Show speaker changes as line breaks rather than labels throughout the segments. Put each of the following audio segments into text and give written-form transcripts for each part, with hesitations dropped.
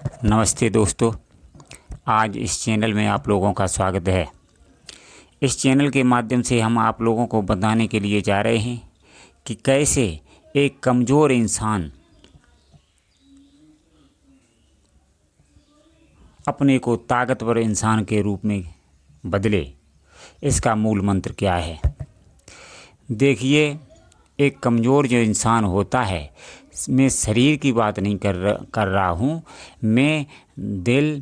नमस्ते दोस्तों, आज इस चैनल में आप लोगों का स्वागत है। इस चैनल के माध्यम से हम आप लोगों को बताने के लिए जा रहे हैं कि कैसे एक कमज़ोर इंसान अपने को ताकतवर इंसान के रूप में बदले। इसका मूल मंत्र क्या है? देखिए, एक कमज़ोर जो इंसान होता है, मैं शरीर की बात नहीं कर रहा हूँ, मैं दिल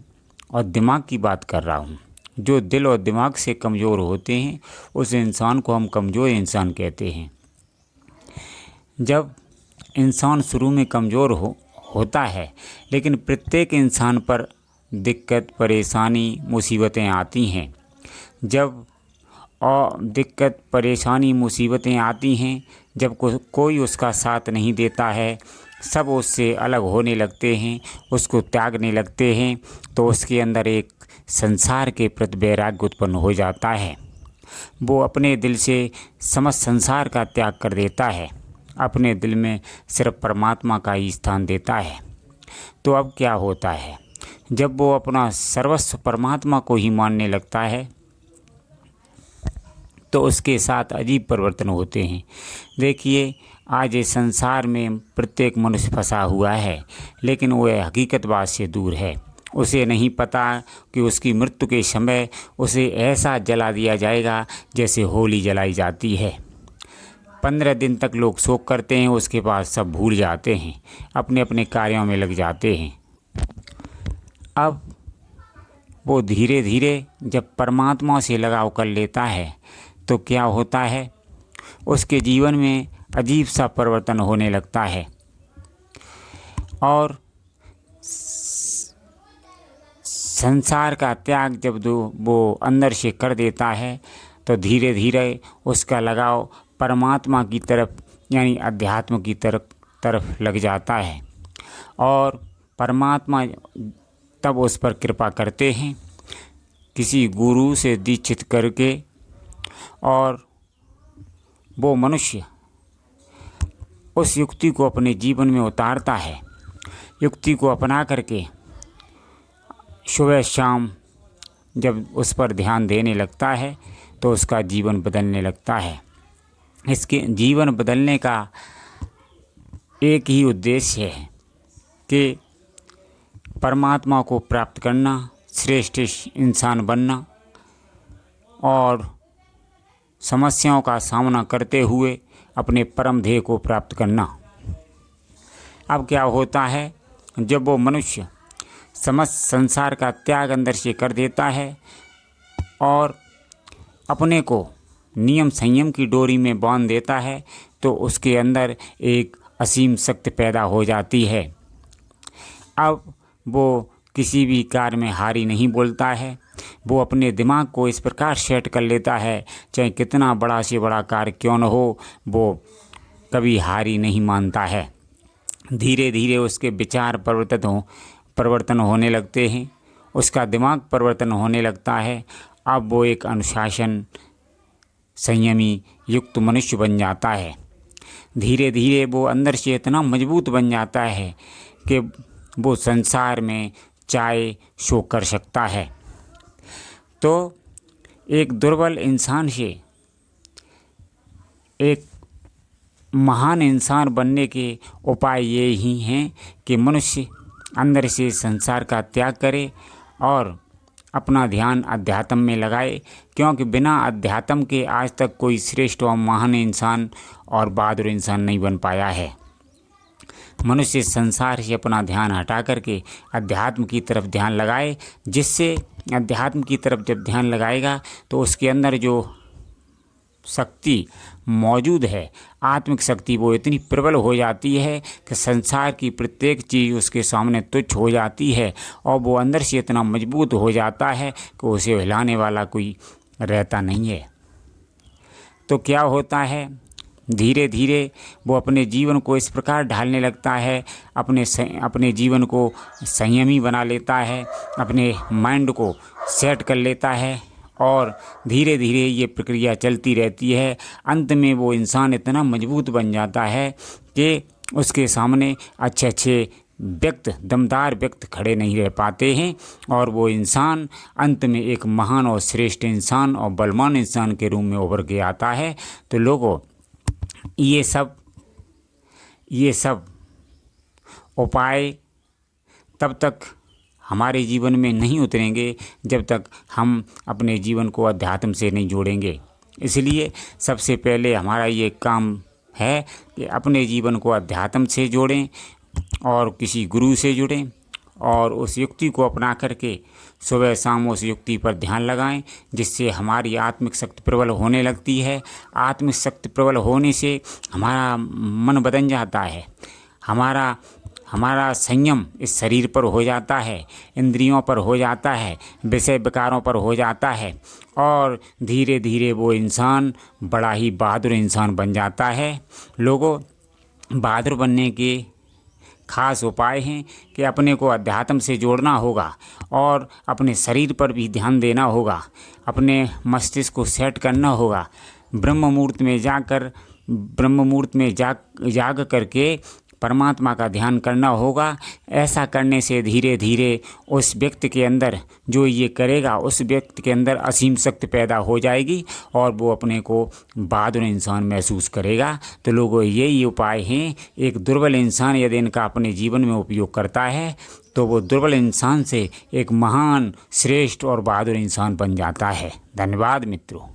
और दिमाग की बात कर रहा हूँ। जो दिल और दिमाग से कमज़ोर होते हैं उस इंसान को हम कमज़ोर इंसान कहते हैं। जब इंसान शुरू में कमज़ोर होता है, लेकिन प्रत्येक इंसान पर दिक्कत, परेशानी, मुसीबतें आती हैं। जब दिक्कत, परेशानी, मुसीबतें आती हैं, जब कोई उसका साथ नहीं देता है, सब उससे अलग होने लगते हैं, उसको त्यागने लगते हैं, तो उसके अंदर एक संसार के प्रति वैराग्य उत्पन्न हो जाता है। वो अपने दिल से समस्त संसार का त्याग कर देता है, अपने दिल में सिर्फ परमात्मा का ही स्थान देता है। तो अब क्या होता है, जब वो अपना सर्वस्व परमात्मा को ही मानने लगता है तो उसके साथ अजीब परिवर्तन होते हैं। देखिए, आज इस संसार में प्रत्येक मनुष्य फंसा हुआ है, लेकिन वह हकीकत बात से दूर है। उसे नहीं पता कि उसकी मृत्यु के समय उसे ऐसा जला दिया जाएगा जैसे होली जलाई जाती है। 15 दिन तक लोग शोक करते हैं, उसके बाद सब भूल जाते हैं, अपने अपने कार्यों में लग जाते हैं। अब वो धीरे धीरे जब परमात्मा से लगाव कर लेता है तो क्या होता है, उसके जीवन में अजीब सा परिवर्तन होने लगता है। और संसार का त्याग जब वो अंदर से कर देता है तो धीरे धीरे उसका लगाव परमात्मा की तरफ यानी अध्यात्म की तरफ लग जाता है। और परमात्मा तब उस पर कृपा करते हैं, किसी गुरु से दीक्षित करके, और वो मनुष्य उस युक्ति को अपने जीवन में उतारता है। युक्ति को अपना करके सुबह शाम जब उस पर ध्यान देने लगता है तो उसका जीवन बदलने लगता है। इसके जीवन बदलने का एक ही उद्देश्य है कि परमात्मा को प्राप्त करना, श्रेष्ठ इंसान बनना और समस्याओं का सामना करते हुए अपने परम ध्येय को प्राप्त करना। अब क्या होता है, जब वो मनुष्य समस्त संसार का त्याग अंदर से कर देता है और अपने को नियम संयम की डोरी में बांध देता है, तो उसके अंदर एक असीम शक्ति पैदा हो जाती है। अब वो किसी भी कार्य में हारी नहीं बोलता है। वो अपने दिमाग को इस प्रकार सेट कर लेता है, चाहे कितना बड़ा से बड़ा कार्य क्यों न हो, वो कभी हारी नहीं मानता है। धीरे धीरे उसके विचार परिवर्तन होने लगते हैं, उसका दिमाग परिवर्तन होने लगता है। अब वो एक अनुशासन, संयमी, युक्त मनुष्य बन जाता है। धीरे धीरे वो अंदर से इतना मजबूत बन जाता है कि वो संसार में चाहे शो कर सकता है। तो एक दुर्बल इंसान से एक महान इंसान बनने के उपाय ये ही हैं कि मनुष्य अंदर से संसार का त्याग करे और अपना ध्यान अध्यात्म में लगाए, क्योंकि बिना अध्यात्म के आज तक कोई श्रेष्ठ और महान इंसान और बहादुर इंसान नहीं बन पाया है। मनुष्य संसार से अपना ध्यान हटा करके अध्यात्म की तरफ ध्यान लगाए, जिससे अध्यात्म की तरफ जब ध्यान लगाएगा तो उसके अंदर जो शक्ति मौजूद है, आत्मिक शक्ति, वो इतनी प्रबल हो जाती है कि संसार की प्रत्येक चीज़ उसके सामने तुच्छ हो जाती है और वो अंदर से इतना मजबूत हो जाता है कि उसे हिलाने वाला कोई रहता नहीं है। तो क्या होता है, धीरे धीरे वो अपने जीवन को इस प्रकार ढालने लगता है, अपने जीवन को संयमी बना लेता है, अपने माइंड को सेट कर लेता है और धीरे धीरे ये प्रक्रिया चलती रहती है। अंत में वो इंसान इतना मजबूत बन जाता है कि उसके सामने अच्छे अच्छे दमदार व्यक्ति खड़े नहीं रह पाते हैं और वो इंसान अंत में एक महान और श्रेष्ठ इंसान और बलवान इंसान के रूप में उभर के आता है। तो लोगों, ये सब उपाय तब तक हमारे जीवन में नहीं उतरेंगे जब तक हम अपने जीवन को अध्यात्म से नहीं जोड़ेंगे। इसलिए सबसे पहले हमारा ये काम है कि अपने जीवन को अध्यात्म से जोड़ें और किसी गुरु से जुड़ें और उस युक्ति को अपना करके सुबह शाम उस युक्ति पर ध्यान लगाएं, जिससे हमारी आत्मिक शक्ति प्रबल होने लगती है। आत्मिक शक्ति प्रबल होने से हमारा मन बदल जाता है, हमारा संयम इस शरीर पर हो जाता है, इंद्रियों पर हो जाता है, विषय विकारों पर हो जाता है और धीरे धीरे वो इंसान बड़ा ही बहादुर इंसान बन जाता है। लोगों, बहादुर बनने के खास उपाय हैं कि अपने को अध्यात्म से जोड़ना होगा और अपने शरीर पर भी ध्यान देना होगा, अपने मस्तिष्क को सेट करना होगा, ब्रह्म मुहूर्त में जाग करके परमात्मा का ध्यान करना होगा। ऐसा करने से धीरे धीरे उस व्यक्ति के अंदर, जो ये करेगा, उस व्यक्ति के अंदर असीम शक्ति पैदा हो जाएगी और वो अपने को बहादुर इंसान महसूस करेगा। तो लोगों, यही उपाय हैं। एक दुर्बल इंसान यदि इनका अपने जीवन में उपयोग करता है तो वो दुर्बल इंसान से एक महान, श्रेष्ठ और बहादुर इंसान बन जाता है। धन्यवाद मित्रों।